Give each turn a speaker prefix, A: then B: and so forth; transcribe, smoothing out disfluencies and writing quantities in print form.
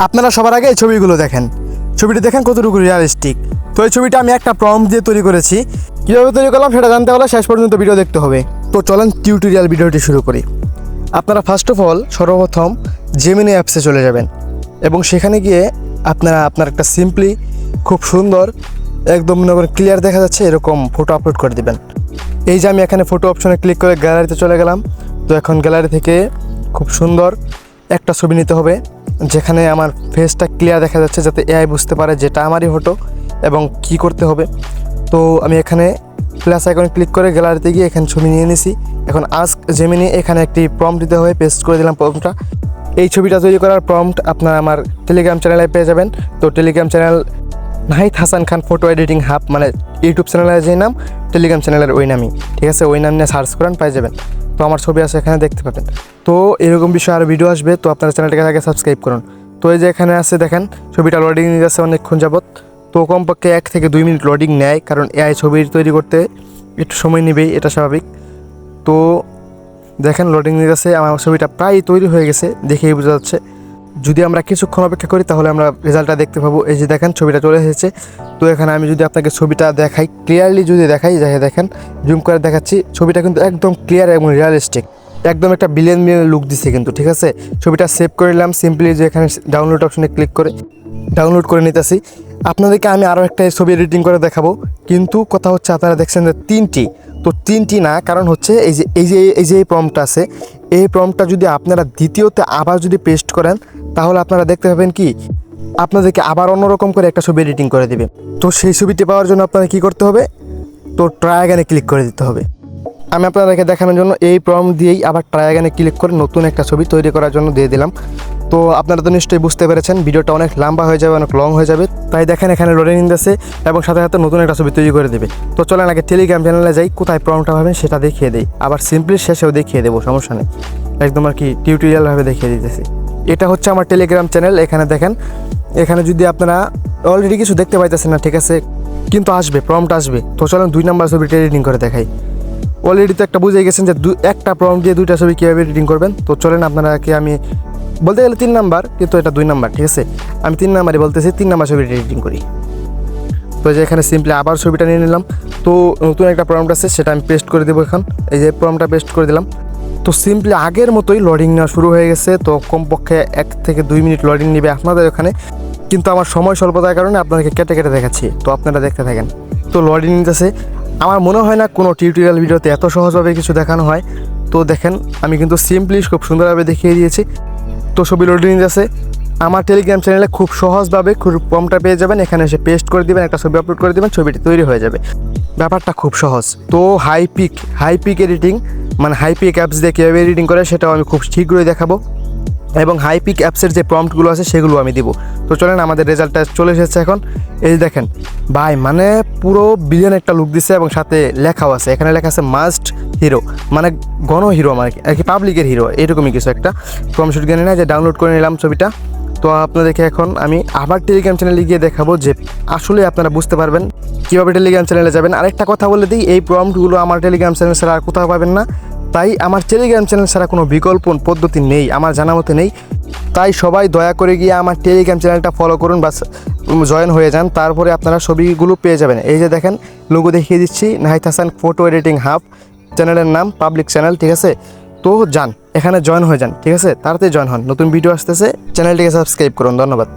A: আপনারা সবার আগে এই ছবিগুলো দেখেন, ছবিটি দেখেন কতটুকু রিয়ালিস্টিক। তো এই ছবিটা আমি একটা প্রম্পট দিয়ে তৈরি করেছি। কীভাবে তৈরি করলাম সেটা জানতে হলে শেষ পর্যন্ত ভিডিও দেখতে হবে। তো চলেন টিউটোরিয়াল ভিডিওটি শুরু করি। আপনারা ফার্স্ট অফ অল সর্বপ্রথম জেমিনি অ্যাপসে চলে যাবেন এবং সেখানে গিয়ে আপনার একটা সিম্পলি খুব সুন্দর একদম মনে করেন ক্লিয়ার দেখা যাচ্ছে এরকম ফটো আপলোড করে দিবেন। এই যে আমি এখানে ফটো অপশনে ক্লিক করে গ্যালারিতে চলে গেলাম। তো এখন গ্যালারি থেকে খুব সুন্দর একটা ছবি নিতে হবে যেখানে আমার ফেসটা ক্লিয়ার দেখা যাচ্ছে, যাতে এআই বুঝতে পারে যেটা আমারই ফটো এবং কি করতে হবে। তো আমি এখানে প্লাস আইকনে ক্লিক করে গ্যালারিতে গিয়ে এখানে ছবি নিয়ে নিছি। এখন আস্ক জেমিনি এখানে একটি প্রম্পট দিতে হবে, পেস্ট করে দিলাম প্রম্পটটা। এই ছবিটা তৈরি করার প্রম্পট আপনারা আমার টেলিগ্রাম চ্যানেলে পেয়ে যাবেন। তো Telegram channel Nahid Hasan Khan photo editing hub, মানে ইউটিউব চ্যানেলের যে নাম টেলিগ্রাম চ্যানেলের ওই নামই, ঠিক আছে? ওই নাম নিয়ে সার্চ করেন, পাই যাবেন। তো আমার ছবি আছে এখানে দেখতে পাবেন। তো এরকম বিষয়ে আরও ভিডিও আসবে, তো আপনারা চ্যানেলটাকে আগে সাবস্ক্রাইব করুন। তো এই যে এখানে আছে দেখেন ছবিটা লোডিং নিয়ে যাচ্ছে অনেকক্ষণ যাবত। তো কমপক্ষে 1 থেকে 2 মিনিট লোডিং নেয়, কারণ এআই ছবি তৈরি করতে একটু সময় নেবেই, এটা স্বাভাবিক। তো দেখেন লোডিং নিয়ে যাচ্ছে, আমার ছবিটা প্রায় তৈরি হয়ে গেছে, দেখেই বোঝা যাচ্ছে। যদি আমরা কিছুক্ষণ অপেক্ষা করি তাহলে আমরা রেজাল্টটা দেখতে পাবো। এই যে দেখেন ছবিটা চলে এসেছে। তো এখানে আমি যদি আপনাকে ছবিটা দেখাই, ক্লিয়ারলি যদি দেখাই, দেখেন জুম করে দেখাচ্ছি, ছবিটা কিন্তু একদম ক্লিয়ার এবং রিয়ালিস্টিক, একদম একটা বিলিয়ন লুক দিচ্ছে কিন্তু, ঠিক আছে? ছবিটা সেভ করে নিলাম সিম্পলি, যে এখানে ডাউনলোড অপশনে ক্লিক করে ডাউনলোড করে নিতেছি। আপনাদেরকে আমি আরও একটা ছবি এডিটিং করে দেখাবো, কিন্তু কথা হচ্ছে আপনারা দেখছেন যে 3টি, তো 3টি না, কারণ হচ্ছে এই যে প্রম্পটটা আছে, এই প্রম্পটটা যদি আপনারা দ্বিতীয়তে আবার যদি পেস্ট করেন তাহলে আপনারা দেখতে পাবেন কি আপনাদেরকে আবার অন্যরকম করে একটা ছবি এডিটিং করে দেবে। তো সেই ছবিটি পাওয়ার জন্য আপনাদের কী করতে হবে, তো ট্রাই অ্যাগানে ক্লিক করে দিতে হবে। আমি আপনাদেরকে দেখানোর জন্য এই প্রম্পট দিয়েই আবার ট্রাই অ্যাগানে ক্লিক করে নতুন একটা ছবি তৈরি করার জন্য দিয়ে দিলাম। তো আপনারা তো নিশ্চয়ই বুঝতে পেরেছেন, ভিডিওটা অনেক লম্বা হয়ে যাবে, অনেক লং হয়ে যাবে, তাই দেখেন এখানে লোডিং নিতেছে এবং সাথে সাথে নতুন একটা ছবি তৈরি করে দেবে। তো চলেন আগে টেলিগ্রাম চ্যানেলে যাই, কোথায় প্রম্পটটা পাবেন সেটা দেখিয়ে দেই, আবার সিম্পলি শেষেও দেখিয়ে দেবো, সমস্যা নেই, একদম আর কি টিউটোরিয়ালভাবে দেখিয়ে দিতেছি। এটা হচ্ছে আমার টেলিগ্রাম চ্যানেল। এখানে দেখেন, এখানে যদি আপনারা অলরেডি কিছু দেখতে পাইতেছেন না, ঠিক আছে, কিন্তু আসবে, প্রম্পট আসবে। তো চলেন 2 নাম্বার ছবিটা এডিটিং করে দেখাই। অলরেডি তো একটা বুঝে গেছেন যে একটা প্রম্পট দিয়ে 2টা ছবি কীভাবে এডিটিং করবেন। তো চলেন আপনারাকে আমি বলতে গেলে 3 নাম্বার, কিন্তু এটা 2 নাম্বার, ঠিক আছে? আমি 3 নাম্বারই বলতেছি, 3 নাম্বার ছবিটা এডিটিং করি। তো যে এখানে সিম্পলি আবার ছবিটা নিয়ে নিলাম। তো নতুন একটা প্রম্পট আছে, সেটা আমি পেস্ট করে দেবো। এখন এই যে প্রম্পটটা পেস্ট করে দিলাম। তো সিম্পলি আগের মতোই লোডিং নেওয়া শুরু হয়ে গেছে। তো কমপক্ষে 1 থেকে 2 মিনিট লোডিং নেবে আপনাদের ওখানে, কিন্তু আমার সময় স্বল্পতার কারণে আপনাদেরকে কেটে কেটে দেখাচ্ছি, তো আপনারা দেখতে থাকেন। তো লোডিং নিতেছে, আমার মনে হয় না কোনো টিউটোরিয়াল ভিডিওতে এত সহজভাবে কিছু দেখানো হয়। তো দেখেন আমি কিন্তু সিম্পলি খুব সুন্দরভাবে দেখিয়ে দিয়েছি। তো ছবি লোডিং নিতেছে। আমার টেলিগ্রাম চ্যানেলে খুব সহজভাবে প্রম্পটটা পেয়ে যাবেন, এখানে এসে পেস্ট করে দিবেন, একটা ছবি আপলোড করে দিবেন, ছবিটি তৈরি হয়ে যাবে। ব্যাপারটা খুব সহজ। তো হাইপিক এডিটিং, মানে হাইপিক অ্যাপস দিয়ে কীভাবে এডিটিং করে সেটাও আমি খুব শীঘ্রই দেখাবো, এবং হাইপিক অ্যাপসের যে প্রম্পটগুলো আছে সেগুলো আমি দিব। তো চলেন, আমাদের রেজাল্টটা চলে এসেছে এখন। এই দেখেন ভাই, মানে পুরো বিলিয়ন একটা লুক দিচ্ছে এবং সাথে লেখাও আছে, এখানে লেখা আছে মাস্ট হিরো, মানে গণ হিরো, মানে আর কি পাবলিকের হিরো, এরকমই কিছু একটা প্রমশট জ্ঞানী না। যে ডাউনলোড করে নিলাম ছবিটা। তো আপনাদেরকে এখন আমি আবার টেলিগ্রাম চ্যানেলে গিয়ে দেখাবো যে আসলে আপনারা বুঝতে পারবেন কীভাবে টেলিগ্রাম চ্যানেলে যাবেন। আরেকটা কথা বলে দিই, এই প্রম্পটগুলো আমার টেলিগ্রাম চ্যানেল ছাড়া আর কোথাও পাবেন না, তাই আমার টেলিগ্রাম চ্যানেল ছাড়া কোনো বিকল্প পদ্ধতি নেই, আমার জানা মতে নেই। তাই সবাই দয়া করে গিয়ে আমার টেলিগ্রাম চ্যানেলটা ফলো করুন বা জয়েন হয়ে যান, তারপরে আপনারা ছবিগুলো পেয়ে যাবেন। এই যে দেখেন লোগো দেখিয়ে দিচ্ছি, Nahid Hasan photo editing hub, চ্যানেলের নাম পাবলিক চ্যানেল, ঠিক আছে? তো যান এখানে জয়েন হয়ে যান, ঠিক আছে? তাড়াতাড়ি জয়েন হন, নতুন ভিডিও আসতেছে, চ্যানেলটিকে সাবস্ক্রাইব করুন। ধন্যবাদ।